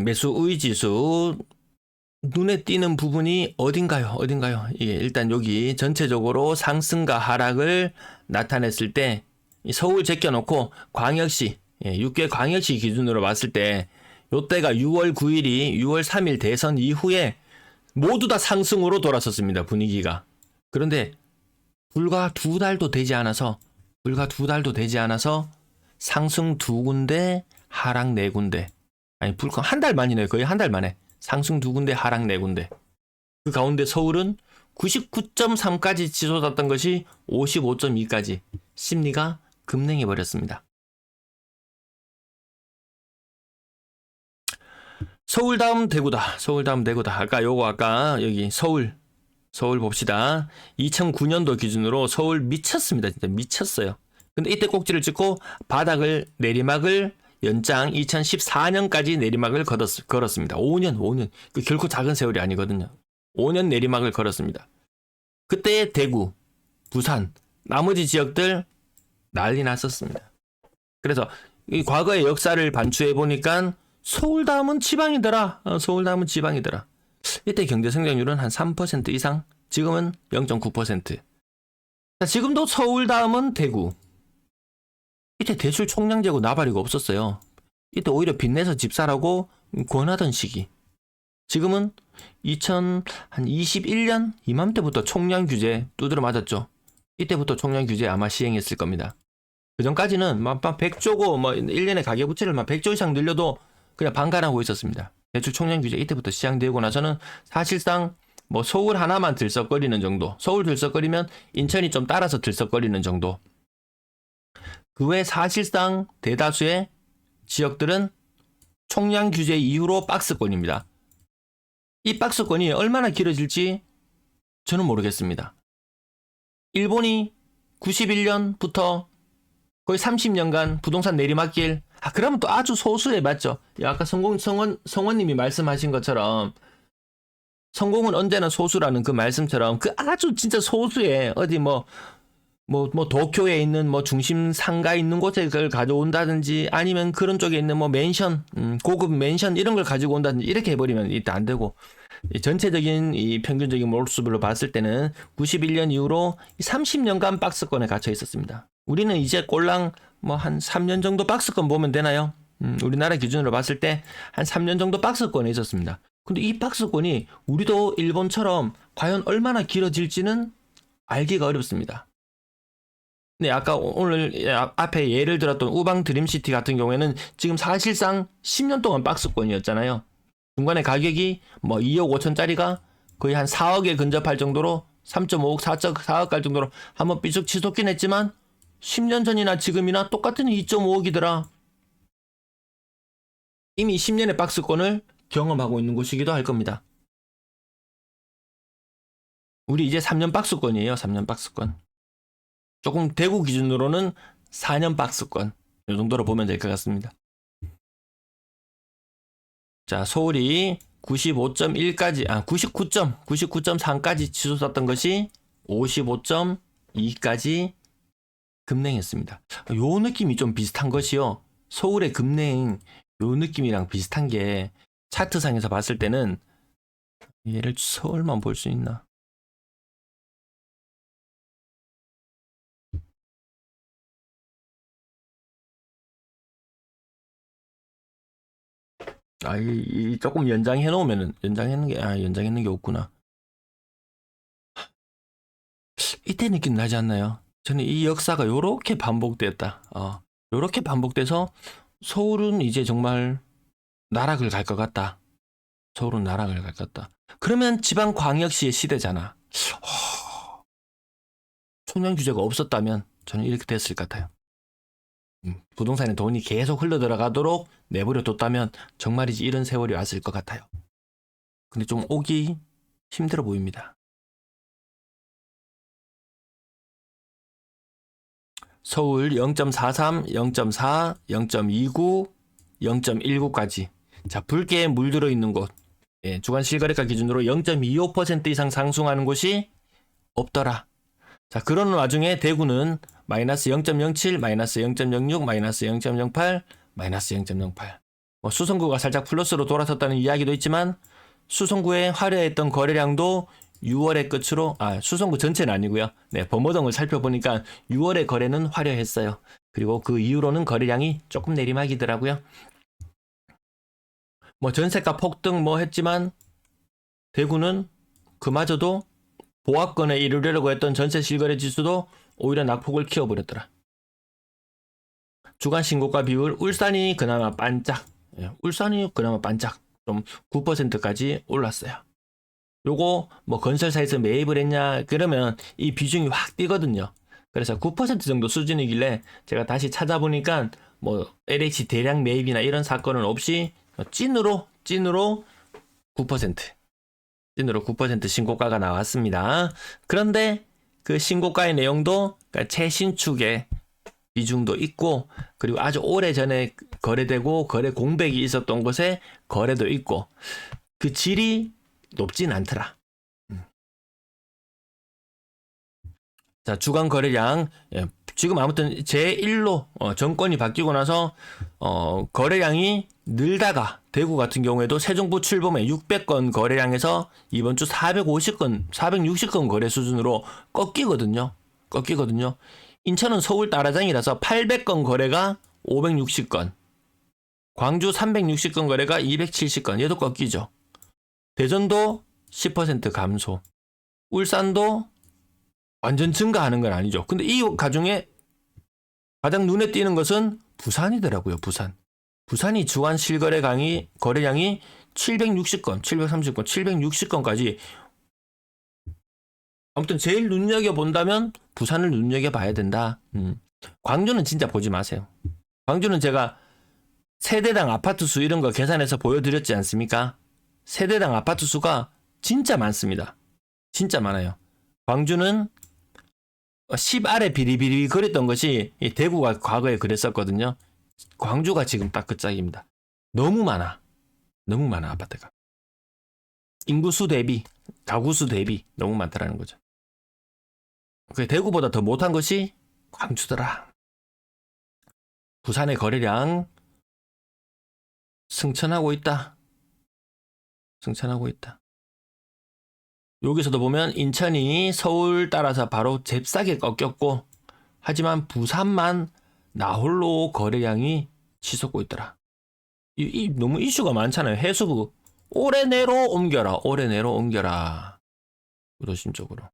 매수 우위 지수 눈에 띄는 부분이 어딘가요? 예, 일단 여기 전체적으로 상승과 하락을 나타냈을 때 서울 제껴놓고 광역시, 6개 광역시 기준으로 봤을 때 요때가 6월 9일이 6월 3일 대선 이후에 모두 다 상승으로 돌아섰습니다. 분위기가. 그런데 불과 두 달도 되지 않아서 상승 두 군데, 하락 네 군데. 아니, 불과 한 달 만이네요. 거의 한 달 만에. 상승 두 군데, 하락 네 군데. 그 가운데 서울은 99.3까지 치솟았던 것이 55.2까지 심리가 급냉해 버렸습니다. 서울 다음 대구다. 아까 여기 서울 봅시다. 2009년도 기준으로 서울 미쳤습니다. 진짜 미쳤어요. 근데 이때 꼭지를 찍고 바닥을 내리막을 연장 2014년까지 내리막을 걸었습니다. 5년. 그 결코 작은 세월이 아니거든요. 5년 내리막을 걸었습니다. 그때 대구, 부산, 나머지 지역들 난리 났었습니다. 그래서 이 과거의 역사를 반추해 보니까 서울 다음은 지방이더라. 이때 경제 성장률은 한 3% 이상, 지금은 0.9%. 지금도 서울 다음은 대구. 이때 대출 총량제고 나발이고 없었어요. 이때 오히려 빚내서 집 사라고 권하던 시기. 지금은 2021년 이맘때부터 총량 규제 두드려 맞았죠. 이때부터 총량 규제 아마 시행했을 겁니다. 그 전까지는 막 100조고 1년에 가계부채를 막 100조 이상 늘려도 그냥 방관하고 있었습니다. 대출 총량 규제 이때부터 시행되고 나서는 사실상 서울 하나만 들썩거리는 정도. 서울 들썩거리면 인천이 좀 따라서 들썩거리는 정도. 그 외 사실상 대다수의 지역들은 총량 규제 이후로 박스권입니다. 이 박스권이 얼마나 길어질지 저는 모르겠습니다. 일본이 91년부터 거의 30년간 부동산 내리막길, 그러면 또 아주 소수에 맞죠. 아까 성원님이 말씀하신 것처럼 성공은 언제나 소수라는 그 말씀처럼 그 아주 진짜 소수의 어디 도쿄에 있는 중심 상가에 있는 곳에 그걸 가져온다든지 아니면 그런 쪽에 있는 맨션, 고급 맨션 이런 걸 가지고 온다든지 이렇게 해버리면 이때 안 되고, 전체적인 이 평균적인 모습으로 봤을 때는 91년 이후로 30년간 박스권에 갇혀 있었습니다. 우리는 이제 꼴랑 한 3년 정도 박스권 보면 되나요? 우리나라 기준으로 봤을 때 한 3년 정도 박스권에 있었습니다. 근데 이 박스권이 우리도 일본처럼 과연 얼마나 길어질지는 알기가 어렵습니다. 네, 아까 오늘 앞에 예를 들었던 우방 드림시티 같은 경우에는 지금 사실상 10년 동안 박스권이었잖아요. 중간에 가격이 2억 5천짜리가 거의 한 4억에 근접할 정도로 3.5억, 4억 갈 정도로 한번 삐죽 치솟긴 했지만 10년 전이나 지금이나 똑같은 2.5억이더라. 이미 10년의 박스권을 경험하고 있는 곳이기도 할 겁니다. 우리 이제 3년 박스권이에요. 3년 박스권. 조금 대구 기준으로는 4년 박스권. 이 정도로 보면 될 것 같습니다. 자, 서울이 95.1까지, 99.3까지 치솟았던 것이 55.2까지 급냉했습니다. 요 느낌이 좀 비슷한 것이요. 서울의 급냉, 요 느낌이랑 비슷한 게 차트상에서 봤을 때는 얘를 서울만 볼 수 있나? 조금 연장해 놓으면은 연장했는 게 없구나. 이때 느낌 나지 않나요? 저는 이 역사가 요렇게 반복됐다. 요렇게 반복돼서 서울은 이제 정말 나락을 갈 것 같다. 그러면 지방 광역시의 시대잖아. 총량 규제가 없었다면 저는 이렇게 됐을 것 같아요. 부동산에 돈이 계속 흘러 들어가도록 내버려 뒀다면 정말이지 이런 세월이 왔을 것 같아요. 근데 좀 오기 힘들어 보입니다. 서울 0.43, 0.4, 0.29, 0.19까지. 자, 붉게 물들어 있는 곳. 주간 실거래가 기준으로 0.25% 이상 상승하는 곳이 없더라. 자, 그런 와중에 대구는 마이너스 0.07, 마이너스 0.06, 마이너스 0.08, 마이너스 0.08. 뭐 수성구가 살짝 플러스로 돌아섰다는 이야기도 있지만 수성구의 화려했던 거래량도 6월의 끝으로 수성구 전체는 아니고요. 네, 범어동을 살펴보니까 6월의 거래는 화려했어요. 그리고 그 이후로는 거래량이 조금 내리막이더라고요. 뭐 전세가 폭등 뭐 했지만 대구는 그마저도 보합권에 이르려고 했던 전세 실거래 지수도 오히려 낙폭을 키워버렸더라. 주간 신고가 비율 울산이 그나마 반짝, 좀 9%까지 올랐어요. 요거 뭐 건설사에서 매입을 했냐 그러면 이 비중이 확 뛰거든요. 그래서 9% 정도 수준이길래 제가 다시 찾아보니까 뭐 LH 대량 매입이나 이런 사건은 없이 찐으로 9% 신고가가 나왔습니다. 그런데 그 신고가의 내용도 그러니까 최신축의 비중도 있고 그리고 아주 오래전에 거래되고 거래 공백이 있었던 곳에 거래도 있고 그 질이 높진 않더라. 자, 주간 거래량 지금 아무튼 제1로 정권이 바뀌고 나서 거래량이 늘다가 대구 같은 경우에도 새 정부 출범에 600건 거래량에서 이번 주 450건, 460건 거래 수준으로 꺾이거든요. 인천은 서울 따라장이라서 800건 거래가 560건, 광주 360건 거래가 270건, 얘도 꺾이죠. 대전도 10% 감소, 울산도 완전 증가하는 건 아니죠. 근데 이 가중에 가장 눈에 띄는 것은 부산이더라고요. 부산이 주간 실거래 거래량이 760건, 730건, 760건까지. 아무튼 제일 눈여겨본다면 부산을 눈여겨봐야 된다. 광주는 진짜 보지 마세요. 광주는 제가 세대당 아파트 수 이런 거 계산해서 보여드렸지 않습니까? 세대당 아파트 수가 진짜 많습니다. 진짜 많아요. 광주는 10 아래 비리비리 그랬던 것이 대구가 과거에 그랬었거든요. 광주가 지금 딱 그 짝입니다. 너무 많아 아파트가. 인구수 대비, 가구수 대비 너무 많다라는 거죠. 대구보다 더 못한 것이 광주더라. 부산의 거래량 승천하고 있다. 여기서도 보면 인천이 서울 따라서 바로 잽싸게 꺾였고 하지만 부산만 나홀로 거래량이 치솟고 있더라. 너무 이슈가 많잖아요. 해수부 올해 내로 옮겨라. 도심적으로.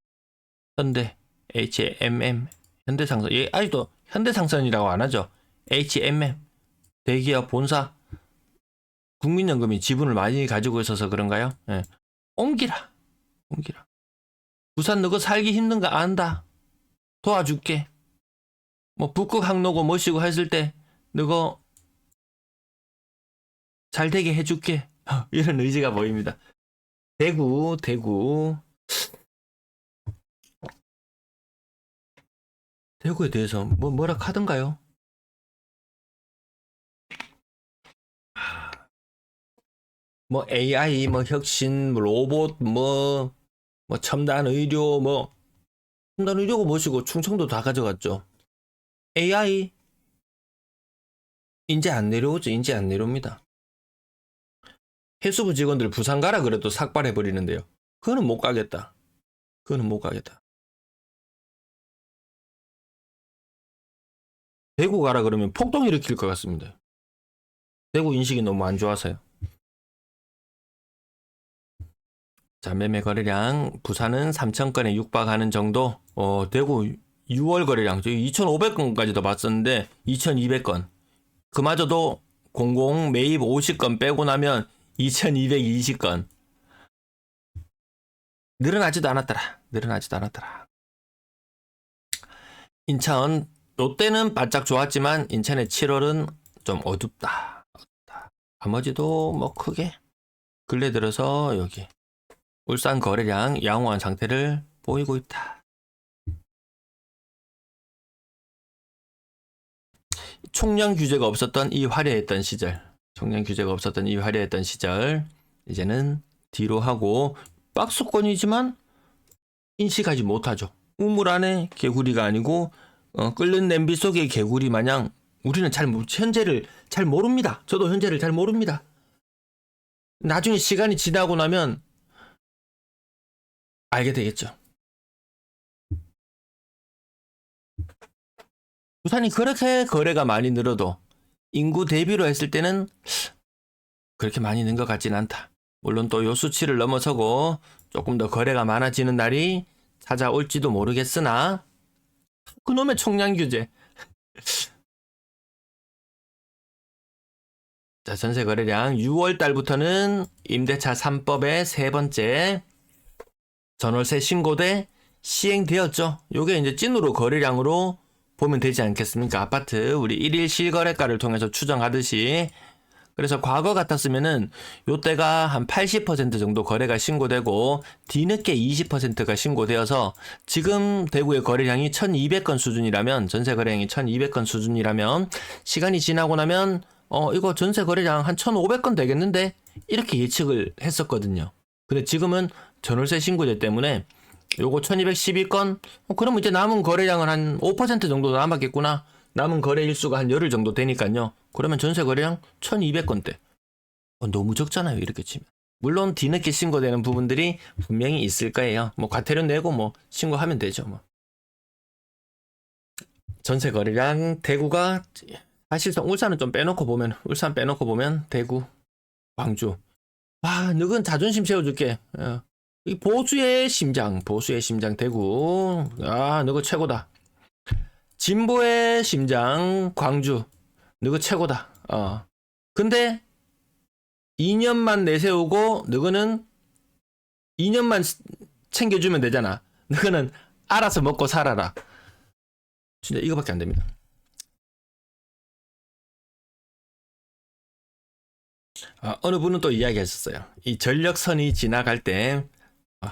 현대, HMM, 현대상선. 얘 아직도 현대상선이라고 안 하죠. HMM, 대기업 본사, 국민연금이 지분을 많이 가지고 있어서 그런가요? 네. 옮기라. 부산 너가 살기 힘든 거 안다. 도와줄게. 뭐 북극 항로고 뭐시고 했을 때 너가 잘 되게 해줄게. 이런 의지가 보입니다. 대구에 대해서 뭐라 하던가요? 뭐 AI, 뭐 혁신, 뭐 로봇, 뭐 첨단 의료, 첨단 의료고 뭐시고 충청도 다 가져갔죠. AI 이제 안 내려옵니다. 해수부 직원들 부산 가라 그래도 삭발해 버리는데요. 그거는 못 가겠다. 대구 가라 그러면 폭동 일으킬 것 같습니다. 대구 인식이 너무 안 좋아서요. 자, 매매 거래량 부산은 3,000건에 육박하는 정도. 대구 6월 거래량 2,500건까지도 봤었는데 2,200건. 그마저도 공공 매입 50건 빼고 나면 2,220건. 늘어나지도 않았더라. 인천 롯데는 바짝 좋았지만 인천의 7월은 좀 어둡다. 나머지도 뭐 크게 근래 들어서 여기 울산 거래량 양호한 상태를 보이고 있다. 총량 규제가 없었던 이 화려했던 시절 이제는 뒤로 하고 박스권이지만 인식하지 못하죠. 우물 안에 개구리가 아니고 끓는 냄비 속의 개구리 마냥 우리는 현재를 잘 모릅니다. 저도 현재를 잘 모릅니다. 나중에 시간이 지나고 나면 알게 되겠죠. 부산이 그렇게 거래가 많이 늘어도 인구 대비로 했을 때는 그렇게 많이 는 것 같진 않다. 물론 또 요 수치를 넘어서고 조금 더 거래가 많아지는 날이 찾아올지도 모르겠으나 그놈의 총량 규제. 자, 전세 거래량 6월 달부터는 임대차 3법의 세 번째 전월세 신고대 시행되었죠. 요게 이제 찐으로 거래량으로 보면 되지 않겠습니까? 아파트 우리 1일 실거래가를 통해서 추정하듯이. 그래서 과거 같았으면은 요때가 한 80% 정도 거래가 신고되고 뒤늦게 20%가 신고되어서 지금 대구의 거래량이 1200건 수준이라면, 전세 거래량이 1200건 수준이라면 시간이 지나고 나면 이거 전세 거래량 한 1500건 되겠는데 이렇게 예측을 했었거든요. 근데 지금은 전월세 신고제 때문에 요거 1212건 그러면 이제 남은 거래량은 한 5% 정도 남았겠구나. 남은 거래 일수가 한 열흘 정도 되니까요. 그러면 전세 거래량 1200건대. 너무 적잖아요, 이렇게 치면. 물론 뒤늦게 신고되는 부분들이 분명히 있을 거예요. 뭐 과태료 내고 뭐 신고하면 되죠, 뭐. 전세 거래량 대구가 사실상 울산은 좀 빼놓고 보면, 울산 빼놓고 보면 대구, 광주. 와, 너건 자존심 세워줄게. 이 보수의 심장 대구. 아, 너거 최고다. 진보의 심장 광주. 너거 최고다. 근데 2년만 내세우고 너거는 2년만 챙겨주면 되잖아. 너거는 알아서 먹고 살아라. 진짜 이거밖에 안 됩니다. 어느 분은 또 이야기하셨어요. 이 전력선이 지나갈 때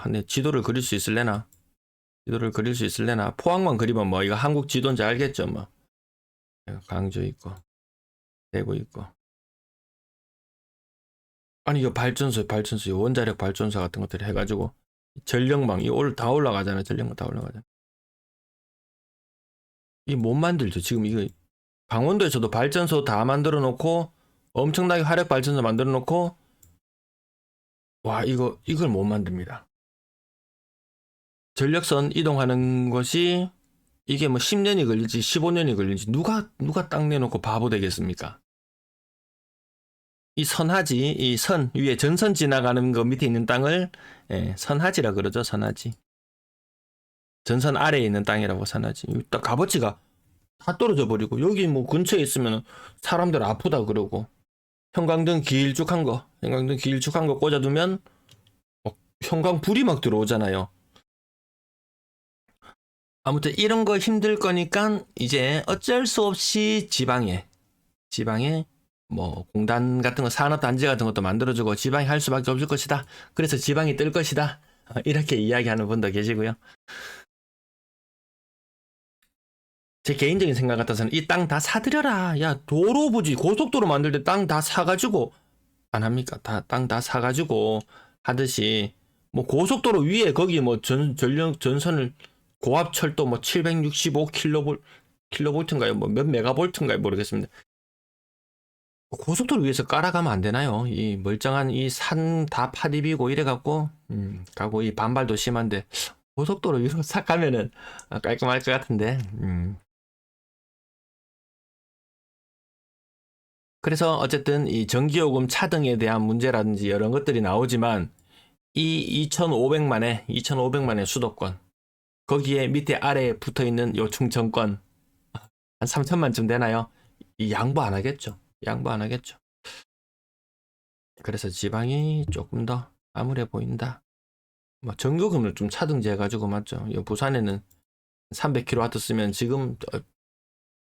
근데 지도를 그릴 수 있을래나? 포항만 그리면 뭐 이거 한국 지도인지 알겠죠, 뭐. 광주 있고 대구 있고. 아니 이거 발전소 원자력 발전소 같은 것들 해가지고 전력망 이거 다 올라가잖아요. 전력망 다 올라가잖아요. 이 못 만들죠. 지금 이거 강원도에서도 발전소 다 만들어 놓고 엄청나게 화력 발전소 만들어 놓고 와 이걸 못 만듭니다. 전력선 이동하는 것이 이게 뭐 10년이 걸릴지 15년이 걸릴지 누가 땅 내놓고 바보 되겠습니까? 이 선하지, 이 선 위에 전선 지나가는 거 밑에 있는 땅을 선하지라 그러죠. 선하지. 전선 아래에 있는 땅이라고 선하지. 딱 값어치가 다 떨어져 버리고 여기 뭐 근처에 있으면 사람들 아프다 그러고 형광등 길쭉한 거 꽂아두면 형광불이 막 들어오잖아요. 아무튼 이런 거 힘들 거니까 이제 어쩔 수 없이 지방에 뭐 공단 같은 거 산업단지 같은 것도 만들어주고 지방이 할 수밖에 없을 것이다. 그래서 지방이 뜰 것이다. 이렇게 이야기하는 분도 계시고요. 제 개인적인 생각 같아서는 이 땅 다 사들여라. 야 도로 부지 고속도로 만들 때 땅 다 사가지고 안 합니까? 땅 다 사가지고 하듯이 뭐 고속도로 위에 거기 뭐 전력 전선을 고압철도 뭐 765킬로볼트인가요? 뭐 몇 메가볼트인가요? 모르겠습니다. 고속도로 위에서 깔아가면 안 되나요? 이 멀쩡한 이 산 다 파디비고 이래갖고 가고 이 반발도 심한데 고속도로 위로 싹 가면은 깔끔할 것 같은데. 그래서 어쨌든 이 전기요금 차등에 대한 문제라든지 이런 것들이 나오지만 이 2,500만의 수도권 거기에 밑에 아래에 붙어있는 요 충청권 한 3천만쯤 되나요? 이 양보 안 하겠죠. 그래서 지방이 조금 더 암울해 보인다. 뭐 전기요금을 좀 차등제해가지고 맞죠. 부산에는 300kW 쓰면 지금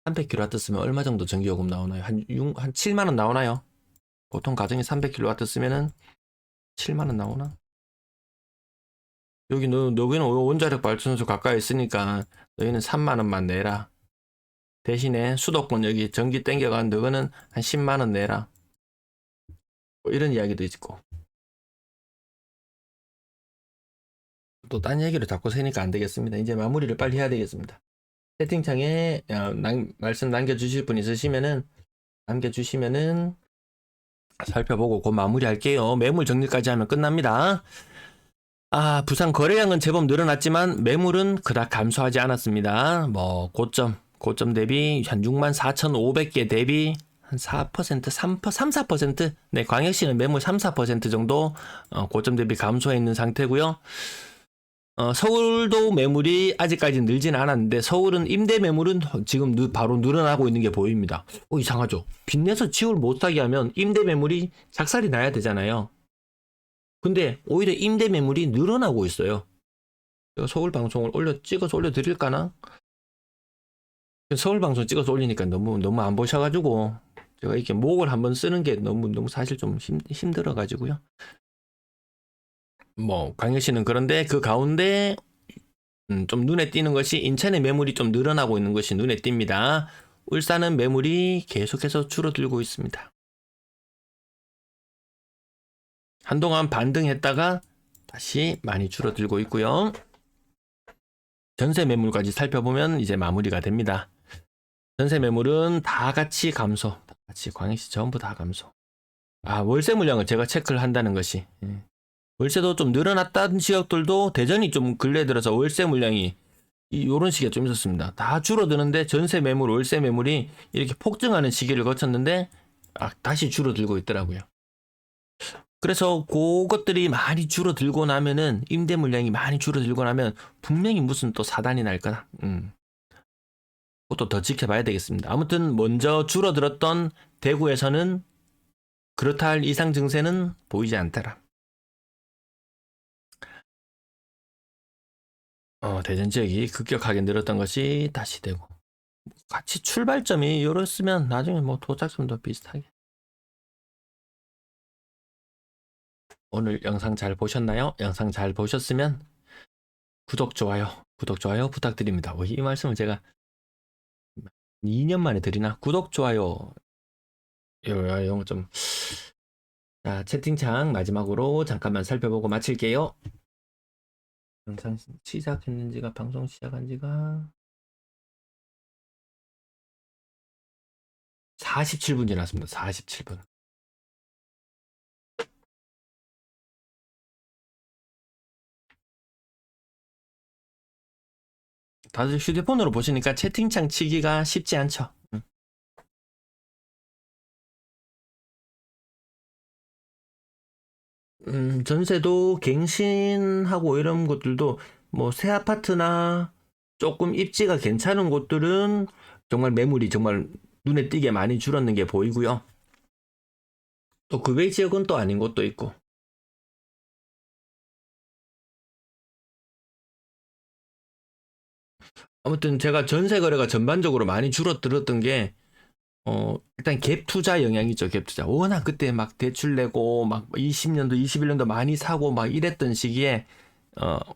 300kW 쓰면 얼마 정도 전기요금 나오나요? 한 7만원 나오나요? 보통 가정이 300kW 쓰면은 7만원 나오나? 여기 너희는 원자력 발전소 가까이 있으니까 너희는 3만원만 내라. 대신에 수도권 여기 전기 땡겨간 너희는 한 10만원 내라. 뭐 이런 이야기도 있고. 또 딴 얘기를 자꾸 세니까 안 되겠습니다. 이제 마무리를 빨리 해야 되겠습니다. 채팅창에 말씀 남겨주실 분 있으시면은 남겨주시면은 살펴보고 곧 마무리할게요. 매물 정리까지 하면 끝납니다. 부산 거래량은 제법 늘어났지만 매물은 그닥 감소하지 않았습니다. 뭐 고점 대비 한 64,500개 대비 한 4%, 3, 4%? 네, 광역시는 매물 3, 4% 정도 고점 대비 감소해 있는 상태고요. 서울도 매물이 아직까지 늘지는 않았는데 서울은 임대 매물은 지금 바로 늘어나고 있는 게 보입니다. 이상하죠? 빚내서 집을 못 사게 하면 임대 매물이 작살이 나야 되잖아요. 근데 오히려 임대 매물이 늘어나고 있어요. 제가 서울 방송을 찍어서 올려드릴까나? 서울 방송 찍어서 올리니까 너무 안 보셔가지고 제가 이렇게 목을 한번 쓰는 게 너무 사실 좀 힘들어가지고요. 뭐 광역시는 그런데 그 가운데 좀 눈에 띄는 것이 인천의 매물이 좀 늘어나고 있는 것이 눈에 띕니다. 울산은 매물이 계속해서 줄어들고 있습니다. 한동안 반등했다가 다시 많이 줄어들고 있고요. 전세 매물까지 살펴보면 이제 마무리가 됩니다. 전세 매물은 다 같이 감소. 다 같이 광역시 전부 다 감소. 월세 물량을 제가 체크를 한다는 것이. 월세도 좀 늘어났다는 지역들도 대전이 좀 근래 들어서 월세 물량이 이런 시기가 좀 있었습니다. 다 줄어드는데 전세 매물, 월세 매물이 이렇게 폭증하는 시기를 거쳤는데 다시 줄어들고 있더라고요. 그래서 그것들이 많이 줄어들고 나면은 임대 물량이 많이 줄어들고 나면 분명히 무슨 또 사단이 날 거다. 그것도 더 지켜봐야 되겠습니다. 아무튼 먼저 줄어들었던 대구에서는 그렇다 할 이상 증세는 보이지 않더라. 대전 지역이 급격하게 늘었던 것이 다시 되고 같이 출발점이 이렇으면 나중에 뭐 도착점도 비슷하게. 오늘 영상 잘 보셨나요? 영상 잘 보셨으면 구독, 좋아요 부탁드립니다. 이 말씀을 제가 2년 만에 드리나? 구독, 좋아요. 이거 좀. 자, 채팅창 마지막으로 잠깐만 살펴보고 마칠게요. 영상 시작했는지가, 방송 시작한 지가 47분 지났습니다. 47분. 다들 휴대폰으로 보시니까 채팅창 치기가 쉽지 않죠. 전세도 갱신하고 이런 것들도 뭐 새 아파트나 조금 입지가 괜찮은 곳들은 정말 매물이 정말 눈에 띄게 많이 줄었는 게 보이고요. 또 그 외 지역은 또 아닌 곳도 있고. 아무튼 제가 전세 거래가 전반적으로 많이 줄어들었던 게 일단 갭 투자 영향이 있죠. 갭 투자. 워낙 그때 막 대출 내고 막 20년도 21년도 많이 사고 막 이랬던 시기에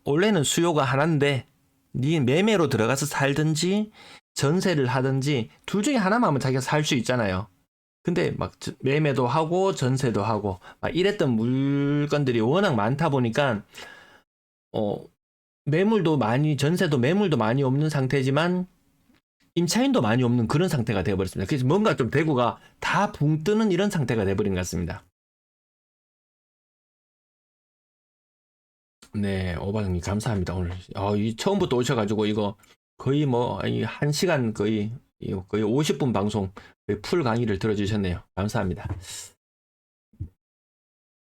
원래는 수요가 하나인데 네 매매로 들어가서 살든지 전세를 하든지 둘 중에 하나만 하면 자기가 살 수 있잖아요. 근데 막 매매도 하고 전세도 하고 막 이랬던 물건들이 워낙 많다 보니까 매물도 많이, 전세도 매물도 많이 없는 상태지만 임차인도 많이 없는 그런 상태가 되어버렸습니다. 그래서 뭔가 좀 대구가 다 붕 뜨는 이런 상태가 되어버린 것 같습니다. 네, 오바형님 감사합니다. 오늘 이 처음부터 오셔가지고 이거 거의 뭐 1시간 거의 50분 방송 풀 강의를 들어주셨네요. 감사합니다.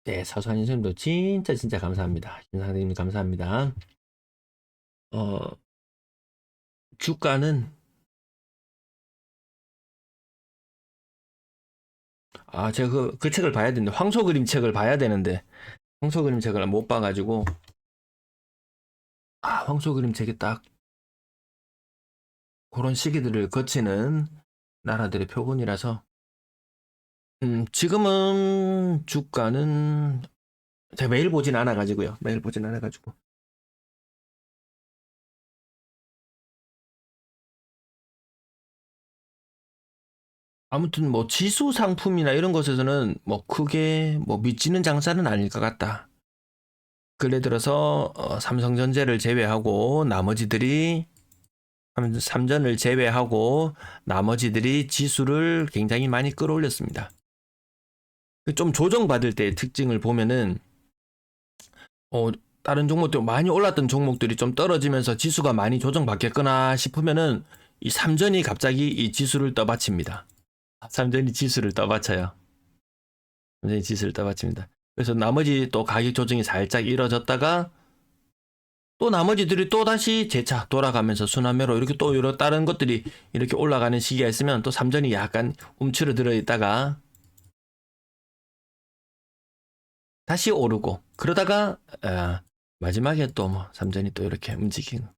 네, 사소한 인생도 진짜 감사합니다. 김상대님 감사합니다. 주가는 제가 그 책을 봐야 되는데 황소 그림 책을 봐야 되는데 황소 그림 책을 못 봐가지고 황소 그림 책이 딱 그런 시기들을 거치는 나라들의 표본이라서 지금은 주가는 제가 매일 보진 않아가지고요. 아무튼 뭐 지수 상품이나 이런 것에서는 뭐 크게 뭐 미치는 장사는 아닐 것 같다. 근래 들어서 삼성전자를 제외하고 나머지들이 삼전을 제외하고 나머지들이 지수를 굉장히 많이 끌어올렸습니다. 좀 조정받을 때의 특징을 보면은 다른 종목들 많이 올랐던 종목들이 좀 떨어지면서 지수가 많이 조정받겠거나 싶으면은 이 삼전이 갑자기 이 지수를 떠받칩니다. 삼전이 지수를 떠받쳐요. 삼전이 지수를 떠받칩니다. 그래서 나머지 또 가격 조정이 살짝 이뤄졌다가 또 나머지들이 또 다시 재차 돌아가면서 순환매로 이렇게 또 여러 다른 것들이 이렇게 올라가는 시기가 있으면 또 삼전이 약간 움츠러들어 있다가 다시 오르고 그러다가 마지막에 또 뭐 삼전이 또 이렇게 움직이는.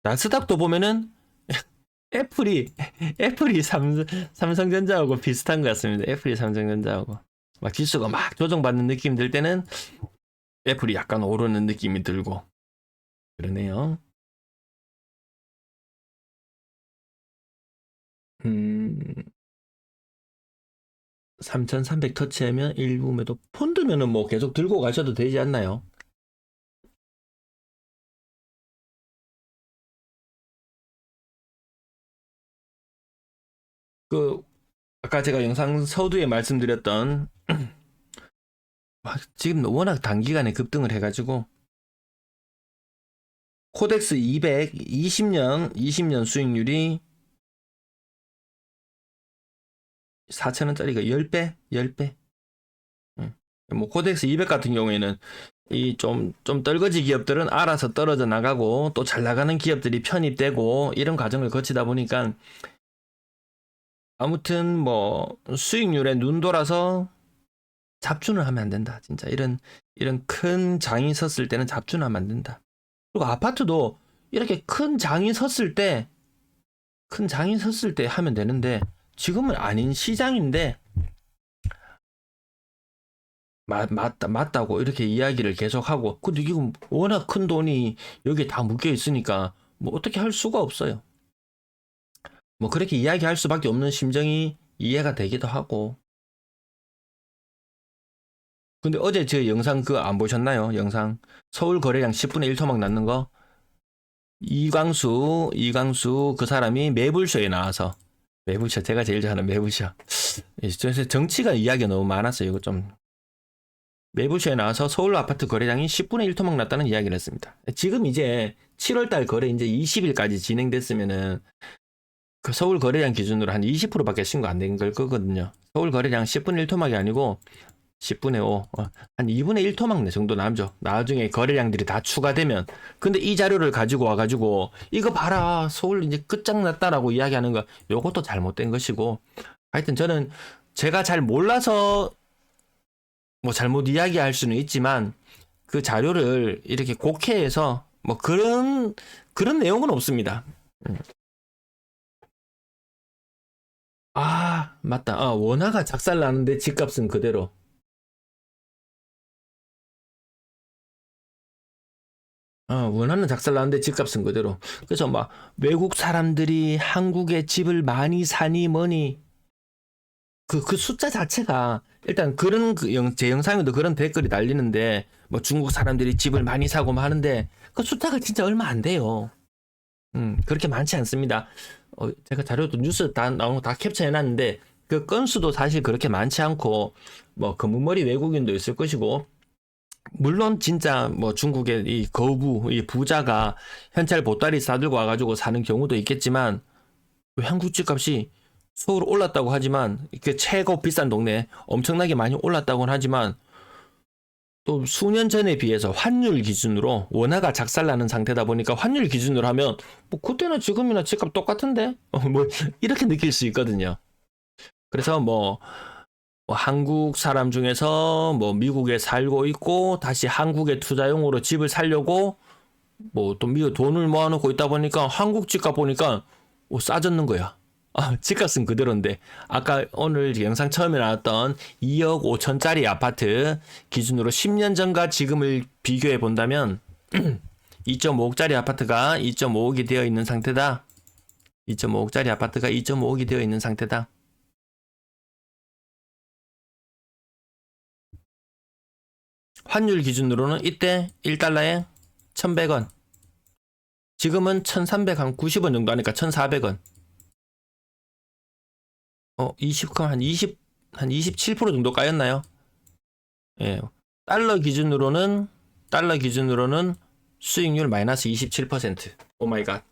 나스닥도 보면은 애플이 삼성전자하고 비슷한 것 같습니다. 애플이 삼성전자하고 막 지수가 막 조정받는 느낌 들 때는 애플이 약간 오르는 느낌이 들고 그러네요. 3,300 터치하면 일부 매도. 펀드면은 뭐 계속 들고 가셔도 되지 않나요? 아까 제가 영상 서두에 말씀드렸던 지금 워낙 단기간에 급등을 해가지고 코덱스 200 20년 수익률이 4,000원짜리가 10배. 뭐 코덱스 200 같은 경우에는 이 좀 떨거지 기업들은 알아서 떨어져 나가고 또 잘 나가는 기업들이 편입되고 이런 과정을 거치다 보니까 아무튼 뭐 수익률에 눈 돌아서 잡주는 하면 안 된다. 진짜 이런 큰 장이 섰을 때는 잡주는 하면 안 된다. 그리고 아파트도 이렇게 큰 장이 섰을 때 하면 되는데 지금은 아닌 시장인데 맞다고 이렇게 이야기를 계속하고 근데 지금 워낙 큰 돈이 여기에 다 묶여 있으니까 뭐 어떻게 할 수가 없어요. 뭐 그렇게 이야기할 수밖에 없는 심정이 이해가 되기도 하고. 근데 어제 제 영상 그거 안 보셨나요? 영상 서울 거래량 10분의 1 토막 났는 거 이광수 그 사람이 매불쇼에 나와서 매불쇼 제가 제일 좋아하는 매불쇼 정치가 이야기가 너무 많았어요. 이거 좀 매불쇼에 나와서 서울 아파트 거래량이 10분의 1 토막 났다는 이야기를 했습니다. 지금 이제 7월달 거래 이제 20일까지 진행됐으면은 그 서울 거래량 기준으로 한 20%밖에 신고 안 된 걸 거거든요. 서울 거래량 10분의 1 토막이 아니고 10분의 5, 한 2분의 1 토막 정도 남죠. 나중에 거래량들이 다 추가되면. 근데 이 자료를 가지고 와가지고, 이거 봐라, 서울 이제 끝장났다라고 이야기하는 거, 요것도 잘못된 것이고. 하여튼 저는 제가 잘 몰라서 뭐 잘못 이야기할 수는 있지만, 그 자료를 이렇게 곡해해서 뭐 그런 내용은 없습니다. 맞다. 원화가 작살나는데 집값은 그대로. 원하는 작살나는데 집값은 그대로. 그래서 막 외국 사람들이 한국에 집을 많이 사니 뭐니 그 숫자 자체가 일단 그런 제 영상에도 그런 댓글이 달리는데 뭐 중국 사람들이 집을 많이 사고 뭐 하는데 그 숫자가 진짜 얼마 안 돼요. 그렇게 많지 않습니다. 제가 자료도 뉴스 다 나온 거 다 캡처해놨는데 그 건수도 사실 그렇게 많지 않고 뭐 검은머리 외국인도 있을 것이고 물론 진짜 뭐 중국의 이 거부, 이 부자가 현찰 보따리 싸들고 와가지고 사는 경우도 있겠지만 한국 집값이 서울 올랐다고 하지만 이게 최고 비싼 동네 엄청나게 많이 올랐다고는 하지만 또 수년 전에 비해서 환율 기준으로 원화가 작살나는 상태다 보니까 환율 기준으로 하면 뭐 그때나 지금이나 집값 똑같은데 뭐 이렇게 느낄 수 있거든요. 그래서 뭐 한국 사람 중에서 뭐 미국에 살고 있고 다시 한국에 투자용으로 집을 사려고 뭐 또 미국 돈을 모아놓고 있다 보니까 한국 집값 보니까 싸졌는 거야. 집값은 그대로인데 아까 오늘 영상 처음에 나왔던 2억 5천짜리 아파트 기준으로 10년 전과 지금을 비교해 본다면 2.5억짜리 아파트가 2.5억이 되어 있는 상태다. 2.5억짜리 아파트가 2.5억이 되어 있는 상태다. 환율 기준으로는 이때 1달러에 1,100원. 지금은 1390원 정도 하니까 1400원. 20, 한 27% 정도 까였나요? 예. 달러 기준으로는 수익률 마이너스 27%. 오 마이 갓.